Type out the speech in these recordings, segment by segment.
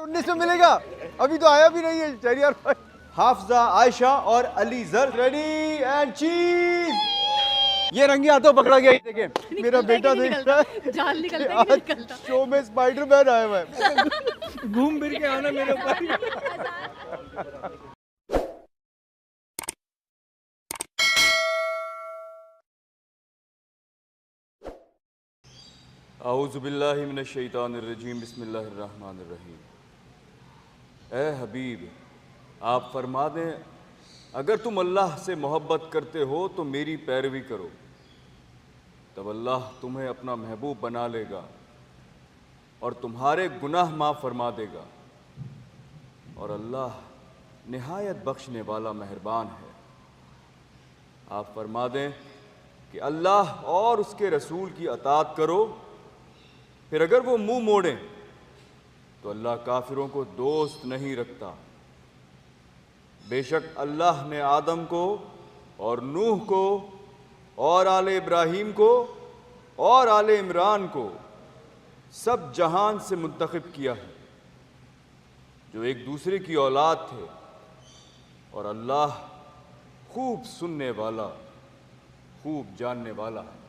2019 में मिलेगा, अभी तो आया भी नहीं है शहरियार भाई। हाफजा, आयशा और अली जर रेडी एंड चीज। ये रंगी हाथों पकड़ा गया, देखें मेरा बेटा देख रहा है जान निकलता है कि नहीं निकलता। शो में स्पाइडरमैन आया हुआ है। घूम फिर के आना मेरे ऊपर। औज़ुबिल्लाहि मिनश्शैतानिर्रजीम, बिस्मिल्लाहिर्रहमानिर्रहीम। ए हबीब, आप फरमा दें, अगर तुम अल्लाह से मोहब्बत करते हो तो मेरी पैरवी करो, तब अल्लाह तुम्हें अपना महबूब बना लेगा और तुम्हारे गुनाह माफ़ फरमा देगा, और अल्लाह निहायत बख्शने वाला मेहरबान है। आप फरमा दें कि अल्लाह और उसके रसूल की अताअत करो, फिर अगर वो मुंह मोड़ें तो अल्लाह काफिरों को दोस्त नहीं रखता। बेशक अल्लाह ने आदम को और नूह को और आले इब्राहीम को और आले इमरान को सब जहान से मुंतखब किया है, जो एक दूसरे की औलाद थे, और अल्लाह खूब सुनने वाला, खूब जानने वाला है।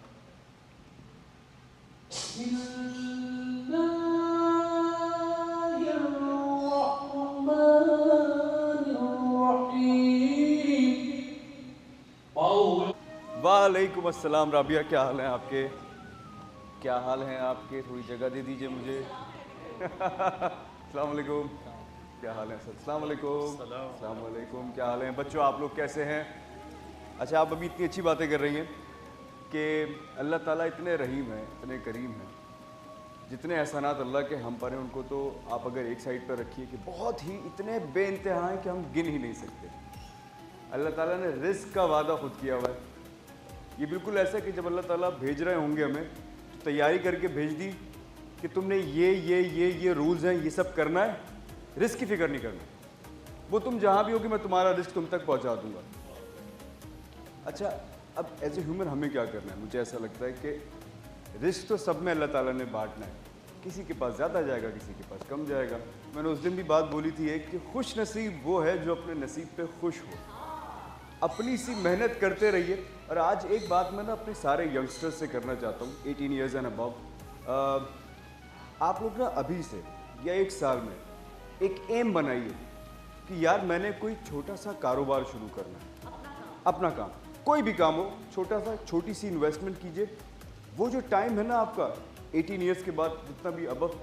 वालेकुम अस्सलाम। राबिया, क्या हाल है आपके? क्या हाल हैं आपके? थोड़ी जगह दे दीजिए मुझे। अस्सलाम वालेकुम, क्या हाल है सर? अस्सलाम वालेकुम। अस्सलाम वालेकुम, क्या हाल है बच्चों, आप लोग कैसे हैं? अच्छा, आप अभी इतनी अच्छी बातें कर रही हैं कि अल्लाह ताला इतने रहीम हैं, इतने करीम हैं, जितने एहसानात अल्लाह के हम पर हैं उनको तो आप अगर एक साइड पर रखिए कि बहुत ही इतने बेइंतहा हैं कि हम गिन ही नहीं सकते। अल्लाह ताला ने रिस्क का वादा खुद किया हुआ है। ये बिल्कुल ऐसा है कि जब अल्लाह ताला भेज रहे होंगे हमें, तो तैयारी करके भेज दी कि तुमने ये रूल्स हैं, ये सब करना है, रिस्क की फिक्र नहीं करना, वो तुम जहाँ भी होगी मैं तुम्हारा रिस्क तुम तक पहुँचा दूँगा। अच्छा, अब एज ए ह्यूमन हमें क्या करना है? मुझे ऐसा लगता है कि रिस्क तो सब में अल्लाह ताला ने बांटना है, किसी के पास ज़्यादा जाएगा, किसी के पास कम जाएगा। मैंने उस दिन भी बात बोली थी एक कि खुश नसीब वो है जो अपने नसीब पे खुश हो, अपनी सी मेहनत करते रहिए। और आज एक बात मैं ना अपने सारे यंगस्टर्स से करना चाहता हूँ, 18 ईयर्स एंड अबव, आप लोग ना अभी से या एक साल में एक एम बनाइए कि यार मैंने कोई छोटा सा कारोबार शुरू करना है, अपना काम, कोई भी काम हो, छोटा सा, छोटी सी इन्वेस्टमेंट कीजिए। वो जो टाइम है ना आपका 18 ईयर्स के बाद,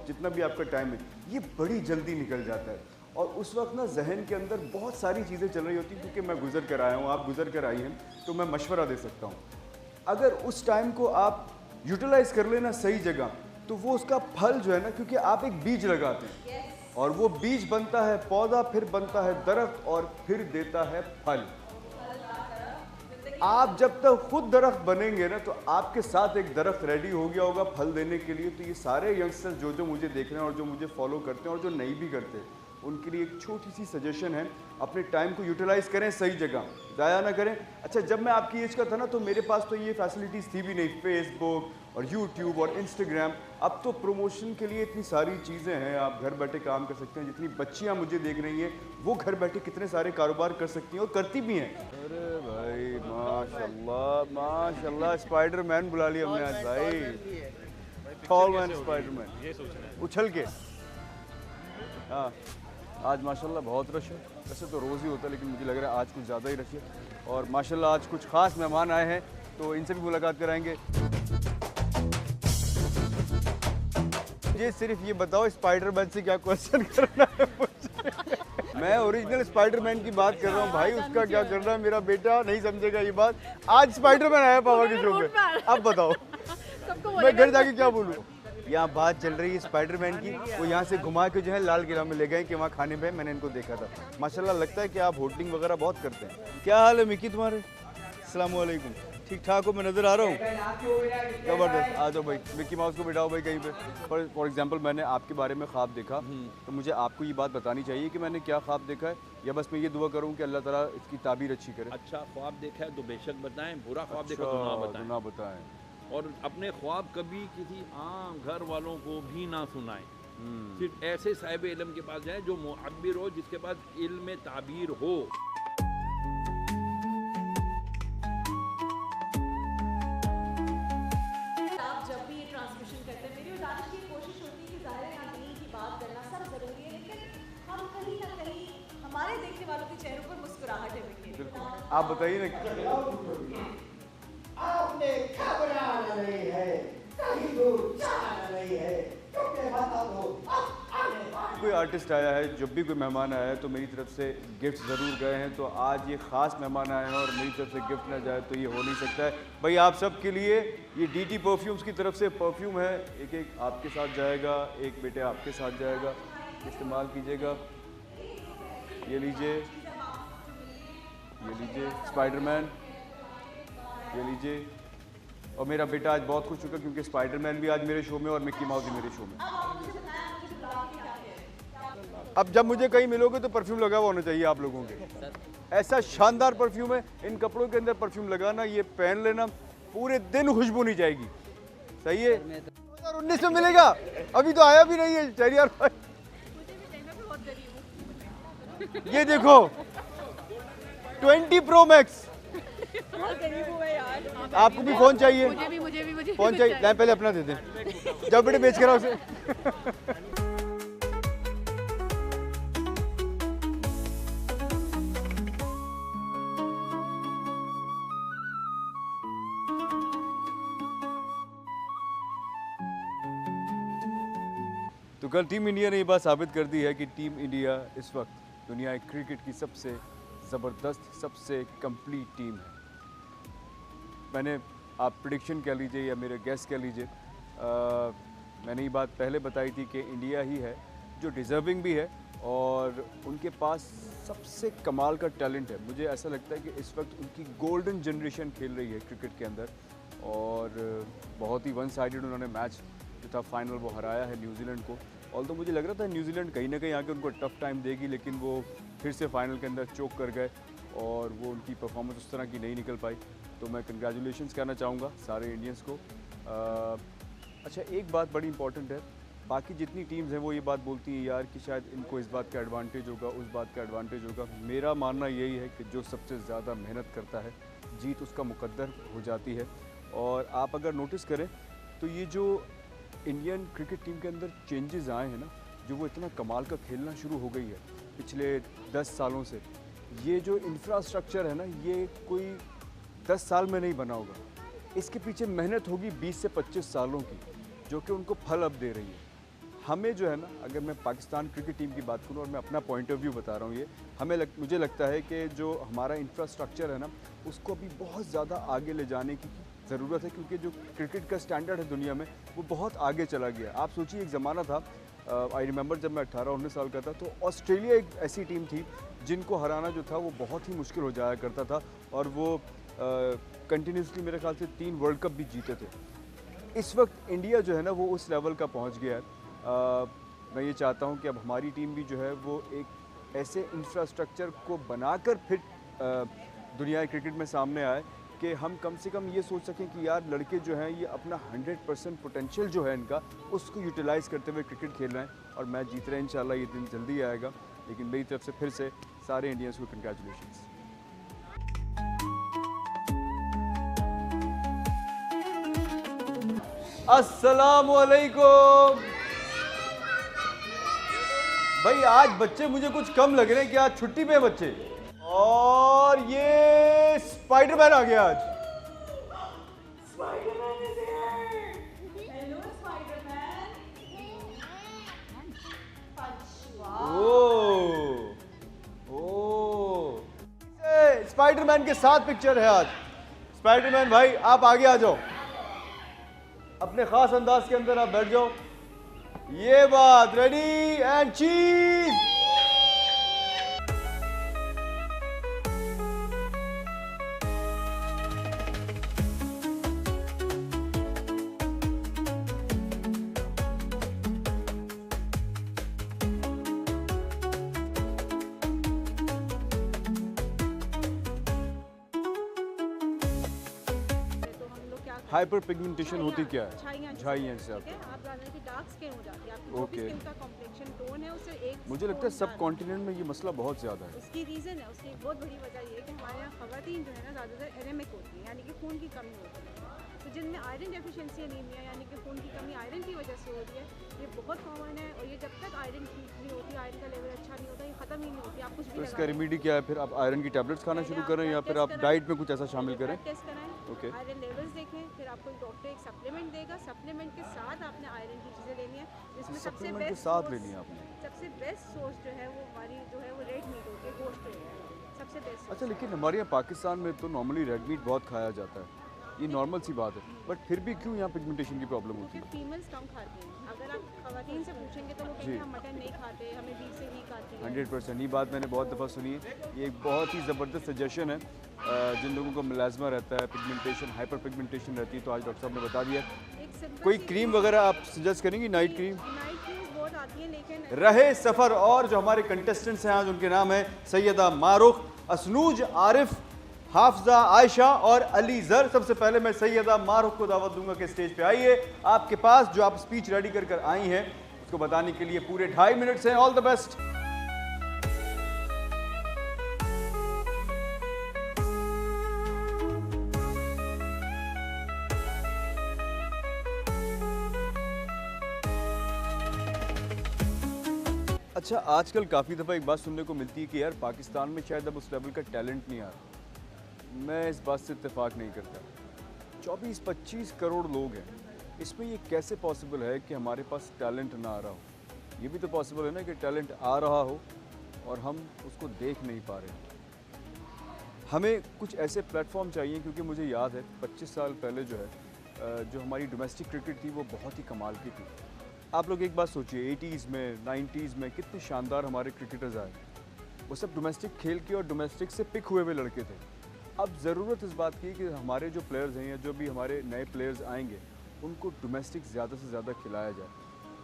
जितना भी आपका टाइम है, ये बड़ी जल्दी निकल जाता है। और उस वक्त ना जहन के अंदर बहुत सारी चीज़ें चल रही होती हैं, क्योंकि मैं गुजर कर आया हूँ, आप गुजर कर आई हैं, तो मैं मशवरा दे सकता हूँ। अगर उस टाइम को आप यूटिलाइज कर लेना सही जगह, तो वो उसका फल जो है ना, क्योंकि आप एक बीज लगाते हैं और वो बीज बनता है पौधा, फिर बनता है दरख्त और फिर देता है फल। आप जब तक खुद दरख्त बनेंगे ना, तो आपके साथ एक दरख्त रेडी हो गया होगा फल देने के लिए। तो ये सारे यंगस्टर्स जो मुझे देख रहे हैं और जो मुझे फॉलो करते हैं और जो नहीं भी करते, उनके लिए एक छोटी सी सजेशन है, अपने टाइम को यूटिलाइज करें, सही जगह ज़ाया ना करें। अच्छा, जब मैं आपकी एज का था ना, तो मेरे पास तो ये फैसिलिटीज़ थी भी नहीं, फेसबुक और यूट्यूब और इंस्टाग्राम। अब तो प्रमोशन के लिए इतनी सारी चीज़ें हैं, आप घर बैठे काम कर सकते हैं। जितनी बच्चियां मुझे देख रही हैं, वो घर बैठे कितने सारे कारोबार कर सकती हैं और करती भी हैं। अरे भाई माशाल्लाह माशाल्लाह, स्पाइडरमैन बुला लिया हमने आज भाई, टॉल मैन स्पाइडरमैन, उछल के। हाँ, आज माशाल्लाह बहुत रश है, वैसे तो रोज़ ही होता है, लेकिन मुझे लग रहा है आज कुछ ज़्यादा ही रश है। और माशाल्लाह आज कुछ ख़ास मेहमान आए हैं, तो इनसे भी मुलाकात कराएंगे। मुझे सिर्फ ये बताओ, स्पाइडरमैन से क्या क्वेश्चन करना है मुझे? मैं ओरिजिनल स्पाइडरमैन की बात कर रहा हूँ भाई, उसका क्या करना है? मेरा बेटा नहीं समझेगा ये बात। आज स्पाइडरमैन आया पावर के शो में, अब बताओ मैं घर जाके क्या बोलूँ? यहाँ बात चल रही है स्पाइडरमैन की, वो यहाँ से घुमा के जो है लाल किला में ले गए कि वहाँ खाने पे मैंने इनको देखा था। माशाल्लाह लगता है कि आप होटलिंग वगैरह बहुत करते हैं। क्या हाल है मिकी तुम्हारे? अस्सलाम वालेकुम, ठीक ठाक हो? मैं नज़र आ रहा हूँ, ज़बरदस्त। आ जाओ भाई, मिकी माउस को बिठाओ भाई कहीं पे। फॉर एग्जांपल मैंने आपके बारे में ख्वाब देखा, तो मुझे आपको ये बात बतानी चाहिए कि मैंने क्या ख्वाब देखा है, या बस मैं ये दुआ करूँ कि अल्लाह ताला इसकी ताबीर अच्छी करे। अच्छा ख्वाब देखा है तो बेशक बताएं, बुरा ख्वाब देखा तो ना बताएं। और अपने ख्वाब कभी किसी आम घर वालों को भी ना सुनाएं। सिर्फ ऐसे साहिब इल्म के पास जाएं जो मुअब्बिर हो, जिसके पास इल्म ताबीर हो। आप जब भी ये ट्रांसमिशन करते हैं, मेरी और दानिश की कोशिश होती है कि ज़ाहिर है हम दीन की बात करना सब ज़रूरी है, लेकिन हम कहीं ना कहीं हमारे देखने वालों के चेहरों पर मुस्कुराहटें बिखेरें। आप बताइए ना। आपने घबराना नहीं है, कहीं दूर जाना नहीं है, क्योंकि बता दो अब आने वाले कोई आर्टिस्ट आया है, जब भी कोई मेहमान आया है तो मेरी तरफ से गिफ्ट ज़रूर गए हैं। तो आज ये ख़ास मेहमान आए हैं और मेरी तरफ से गिफ्ट ना जाए तो ये हो नहीं सकता है। भाई आप सब के लिए ये डीटी परफ्यूम्स की तरफ से परफ्यूम है, एक एक आपके साथ जाएगा, एक बेटे आपके साथ जाएगा, इस्तेमाल कीजिएगा। ये लीजिए, ये लीजिए स्पाइडरमैन, ये लीजिए। और मेरा बेटा आज बहुत खुश होगा क्योंकि स्पाइडरमैन भी आज मेरे शो में और मिक्की माउस भी मेरे शो में। अब जब मुझे कहीं मिलोगे तो परफ्यूम लगा हुआ होना चाहिए आप लोगों के। ऐसा शानदार परफ्यूम है, इन कपड़ों के अंदर परफ्यूम लगाना, ये पहन लेना, पूरे दिन खुशबू नहीं जाएगी। सही है। 2019 में मिलेगा, अभी तो आया भी नहीं है शहरियार भाई। ये देखो 20 Pro Max। आपको भी फोन चाहिए? मुझे भी फोन चाहिए। लाइन पहले अपना दे दें, जब बेटे बेच कर आओ उसे। तो कल टीम इंडिया ने ये बात साबित कर दी है कि टीम इंडिया इस वक्त दुनिया की क्रिकेट की सबसे ज़बरदस्त, सबसे कंप्लीट टीम है। मैंने, आप प्रेडिक्शन कह लीजिए या मेरे गेस कह लीजिए, मैंने ये बात पहले बताई थी कि इंडिया ही है जो डिज़र्विंग भी है और उनके पास सबसे कमाल का टैलेंट है। मुझे ऐसा लगता है कि इस वक्त उनकी गोल्डन जनरेशन खेल रही है क्रिकेट के अंदर और बहुत ही वन साइडेड उन्होंने मैच जो था फाइनल वो हराया है न्यूजीलैंड को। ऑल्दो मुझे लग रहा था न्यूजीलैंड कहीं ना कहीं आके उनको टफ टाइम देगी, लेकिन वो फिर से फाइनल के अंदर चोक कर गए और वो उनकी परफॉर्मेंस उस तरह की नहीं निकल पाई। तो मैं कंग्रेचुलेशंस कहना चाहूँगा सारे इंडियंस को। अच्छा, एक बात बड़ी इंपॉर्टेंट है, बाकी जितनी टीम्स हैं वो ये बात बोलती हैं यार कि शायद इनको इस बात का एडवांटेज होगा, उस बात का एडवांटेज होगा। मेरा मानना यही है कि जो सबसे ज़्यादा मेहनत करता है जीत उसका मुकद्दर हो जाती है। और आप अगर नोटिस करें तो ये जो इंडियन क्रिकेट टीम के अंदर चेंजेस आए हैं ना, जो वो इतना कमाल का खेलना शुरू हो गई है पिछले 10 सालों से, ये जो इंफ्रास्ट्रक्चर है ना, ये कोई 10 साल में नहीं बना होगा। इसके पीछे मेहनत होगी 20 से 25 सालों की, जो कि उनको फल अब दे रही है। हमें जो है ना, अगर मैं पाकिस्तान क्रिकेट टीम की बात करूं और मैं अपना पॉइंट ऑफ व्यू बता रहा हूं, ये मुझे लगता है कि जो हमारा इंफ्रास्ट्रक्चर है ना, उसको अभी बहुत ज़्यादा आगे ले जाने की ज़रूरत है, क्योंकि जो क्रिकेट का स्टैंडर्ड है दुनिया में वो बहुत आगे चला गया। आप सोचिए, एक ज़माना था, आई रिमेंबर जब मैं 18-19 साल का था, तो ऑस्ट्रेलिया एक ऐसी टीम थी जिनको हराना जो था वो बहुत ही मुश्किल हो जाया करता था और वो कंटिन्यूसली मेरे ख्याल से 3 वर्ल्ड कप भी जीते थे। इस वक्त इंडिया जो है ना वो उस लेवल का पहुंच गया है। मैं ये चाहता हूं कि अब हमारी टीम भी जो है वो एक ऐसे इंफ्रास्ट्रक्चर को बनाकर फिर दुनिया क्रिकेट में सामने आए कि हम कम से कम ये सोच सकें कि यार लड़के जो हैं ये अपना 100% पोटेंशियल जो है इनका, उसको यूटिलाइज़ करते हुए क्रिकेट खेल रहे हैं और मैच जीत रहे हैं। इंशाल्लाह ये दिन जल्दी आएगा। लेकिन मेरी तरफ से फिर से सारे इंडियंस को कंग्रेचुलेशंस। अस्सलामुअलैकुम। भाई आज बच्चे मुझे कुछ कम लग रहे हैं कि आज छुट्टी पे हैं बच्चे, और ये स्पाइडरमैन आ गया आज। Spiderman is here. Hello Spiderman. Spiderman के साथ पिक्चर है आज। स्पाइडरमैन भाई आप आगे आ जाओ, अपने खास अंदाज के अंदर आप बैठ जाओ। ये बात, रेडी एंड चीज। हाइपर पिगमेंटेशन होती क्या है? छाइयाँ छाइयाँ से ठीक है, आप जानते हैं कि डार्क स्किन हो जाती है, आपकी जो भी Okay. स्किन का कॉम्प्लेक्शन टोन है उससे एक मुझे लगता है tone सब ज्यादा- कॉन्टिनेंट में ये मसला बहुत ज़्यादा है। उसकी रीज़न है, उसकी एक बहुत बड़ी वजह ये है कि हमारे यहाँ ख़वातीन जो है ना ज़्यादातर एनेमिक होती है, यानी कि खून की कमी होती है। तो जिनमें आयरन डेफिशिएंसी एनीमिया यानी कि खून की कमी आयरन की वजह से हो रही है, ये बहुत कॉमन है और ये जब तक आयरन ठीक नहीं होती, आयरन का लेवल अच्छा नहीं होता, ये ख़त्म ही नहीं होती। आप कुछ भी तो लगा इसका लें। रेमेडी क्या है फिर? आप आयरन की टैबलेट्स खाना शुरू करें या फिर आप डाइट में कुछ ऐसा शामिल करें? ब्लड टेस्ट कराएं, Okay. आयरन लेवल्स देखें, फिर आपको डॉक्टर एक सप्लीमेंट देगा, सप्लीमेंट के साथ आपने आयरन की चीज़ें लेनी है, जिसमें सबसे सप्लीमेंट के बेस्ट साथ लेनी है आपने? सबसे बेस्ट सोर्स जो है वो हमारी जो है वो रेड मीट होती है, गोश्त होता है, सबसे बेस्ट। अच्छा, लेकिन हमारे यहाँ पाकिस्तान में तो नॉर्मली रेड मीट बहुत खाया जाता है, ये नॉर्मल सी बात है, बट फिर भी क्यों यहाँ पिगमेंटेशन की प्रॉब्लम होती क्योंकि है? फीमेल्स कम खाती हैं। अगर आप खवातीन से पूछेंगे तो वो जी। कहेंगे हम मटन नहीं खाते, हमें बीफ से वीक आती है। 100% ये बात मैंने बहुत दफ़ा सुनी है। ये एक बहुत ही ज़बरदस्त सजेशन है जिन लोगों को मिलाजमा रहता है, पिगमेंटेशन, हाइपर पिगमेंटेशन रहती है, तो आज डॉक्टर साहब ने बता दिया। एक सिंपल कोई सी क्रीम वगैरह आप सजेस्ट करेंगी? नाइट क्रीम नाइट क्रीम्स बहुत आती हैं लेकिन रहे सफ़र। और जो हमारे कंटेस्टेंट्स हैं आज, उनके नाम है सैयदा मारुख, असनूज, आरिफ, हाफजा, आयशा और अली ज़र। सबसे पहले मैं सैयदा मारुख को दावत दूंगा कि स्टेज पे आइए। आपके पास जो आप स्पीच रेडी कर आई हैं उसको बताने के लिए पूरे 2.5 मिनट्स हैं। All the best. अच्छा, आजकल काफ़ी दफ़ा एक बात सुनने को मिलती है कि यार पाकिस्तान में शायद अब उस लेवल का टैलेंट नहीं आ रहा। मैं इस बात से इत्तेफाक नहीं करता। 24-25 करोड़ लोग हैं, इसमें ये कैसे पॉसिबल है कि हमारे पास टैलेंट ना आ रहा हो? ये भी तो पॉसिबल है ना कि टैलेंट आ रहा हो और हम उसको देख नहीं पा रहे हैं। हमें कुछ ऐसे प्लेटफॉर्म चाहिए, क्योंकि मुझे याद है 25 साल पहले जो है जो हमारी डोमेस्टिक क्रिकेट थी वो बहुत ही कमाल की थी। आप लोग एक बात सोचिए, 80s में 90s में कितने शानदार हमारे क्रिकेटर्स आए। वो सब डोमेस्टिक खेल के और डोमेस्टिक से पिक हुए हुए लड़के थे। अब ज़रूरत इस बात की है कि हमारे जो प्लेयर्स हैं या जो भी हमारे नए प्लेयर्स आएंगे उनको डोमेस्टिक ज़्यादा से ज़्यादा खिलाया जाए,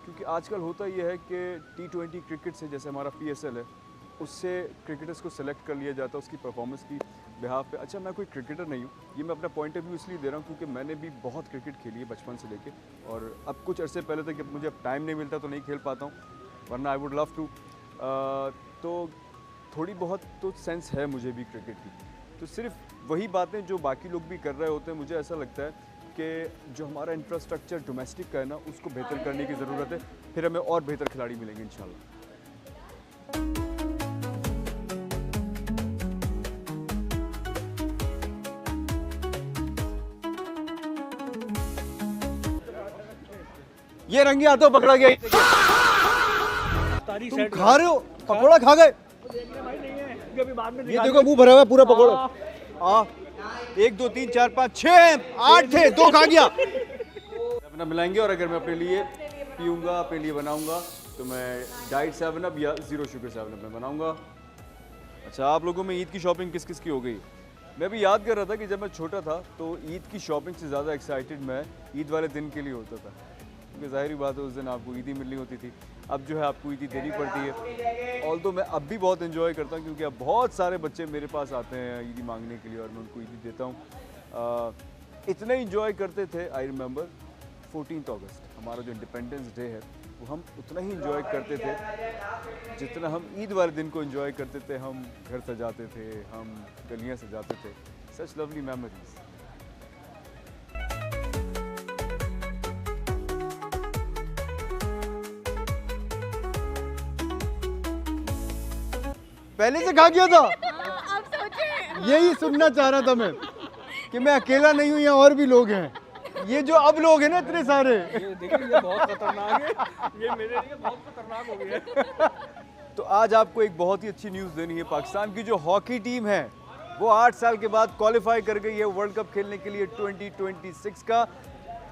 क्योंकि आजकल होता ये है कि T20 क्रिकेट से, जैसे हमारा PSL है, उससे क्रिकेटर्स को सेलेक्ट कर लिया जाता है उसकी परफॉर्मेंस की बिहाफ पे। अच्छा, मैं कोई क्रिकेटर नहीं हूँ, ये मैं अपना पॉइंट ऑफ व्यू इसलिए दे रहा हूँ क्योंकि मैंने भी बहुत क्रिकेट खेली है बचपन से लेके, और अब कुछ अरसे पहले तक जब मुझे अब टाइम नहीं मिलता तो नहीं खेल पाता हूँ, वरना आई वुड लव टू। तो थोड़ी बहुत तो सेंस है मुझे भी क्रिकेट की। तो सिर्फ वही बातें जो बाकी लोग भी कर रहे होते हैं, मुझे ऐसा लगता है कि जो हमारा इंफ्रास्ट्रक्चर डोमेस्टिक का है ना, उसको बेहतर करने की ज़रूरत है, फिर हमें और बेहतर खिलाड़ी मिलेंगे इंशाल्लाह। ये रंगी हाथों पकड़ा गया। तुम खा रहे हो? पकौड़ा खा गए? ये देखो मुंह भरा हुआ है पूरा पकौड़ा। 1 2 3 4 5 6 8 थे, 2 खा गया। अपना मिलाएंगे, और अगर मैं अपने लिए पीऊँगा, अपने लिए बनाऊँगा, तो मैं डाइट 7 अप या 0 शुगर 7 अप में बनाऊँगा। अच्छा, आप लोगों में ईद की शॉपिंग किस किस की हो गई? मैं भी याद कर रहा था कि जब मैं छोटा था तो ईद की शॉपिंग से ज़्यादा एक्साइटेड मैं ईद वाले दिन के लिए होता था, क्योंकि ज़ाहिर बात है उस दिन आपको ईदी मिलनी होती थी। अब जो है आपको ईदी देनी पड़ती है। ऑल्दो मैं अब भी बहुत एंजॉय करता हूँ, क्योंकि अब बहुत सारे बच्चे मेरे पास आते हैं ईदी मांगने के लिए और मैं उनको ईदी देता हूँ। इतने इंजॉय करते थे, आई रिमेंबर 14 अगस्त हमारा जो इंडिपेंडेंस डे है, वो हम उतना ही इंजॉय करते थे जितना हम ईद वाले दिन को इंजॉय करते थे। हम घर सजाते थे, हम गलियाँ सजाते थे। Such lovely memories. पहले से खा गया था। अब सोचिए, यही सुनना चाह रहा था मैं कि मैं अकेला नहीं हूँ, यहाँ और भी लोग हैं। ये जो अब लोग हैं ना इतने सारे, ये देखिए ये बहुत खतरनाक है, ये मेरे लिए बहुत खतरनाक हो गया है। तो आज आपको एक बहुत ही अच्छी न्यूज़ देनी है। पाकिस्तान की जो हॉकी टीम है वो 8 साल के बाद क्वालिफाई कर गई है वर्ल्ड कप खेलने के लिए 2026 का।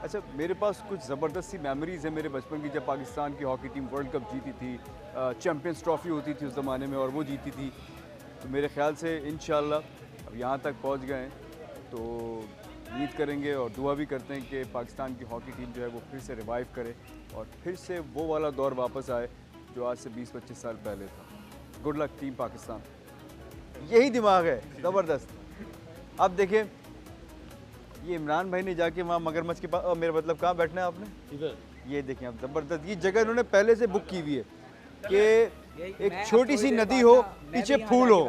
अच्छा, मेरे पास कुछ ज़बरदस्त सी मेमोरीज़ है मेरे बचपन की, जब पाकिस्तान की हॉकी टीम वर्ल्ड कप जीती थी। चैम्पियंस ट्रॉफ़ी होती थी उस ज़माने में और वो जीती थी। तो मेरे ख्याल से इंशाल्लाह अब यहाँ तक पहुँच गए हैं, तो उम्मीद करेंगे और दुआ भी करते हैं कि पाकिस्तान की हॉकी टीम जो है वो फिर से रिवाइव करे और फिर से वो वाला दौर वापस आए जो आज से 20-25 साल पहले था। Good luck team Pakistan. यही दिमाग है, ज़बरदस्त। अब देखिए, ये इमरान भाई ने जाके वहाँ मगरमच्छ के पास, मेरा मतलब कहाँ बैठना है आपने? इधर ये देखें आप, ज़बरदस्त। ये जगह इन्होंने पहले से बुक की हुई है कि एक छोटी सी नदी हो, पीछे फूल हो।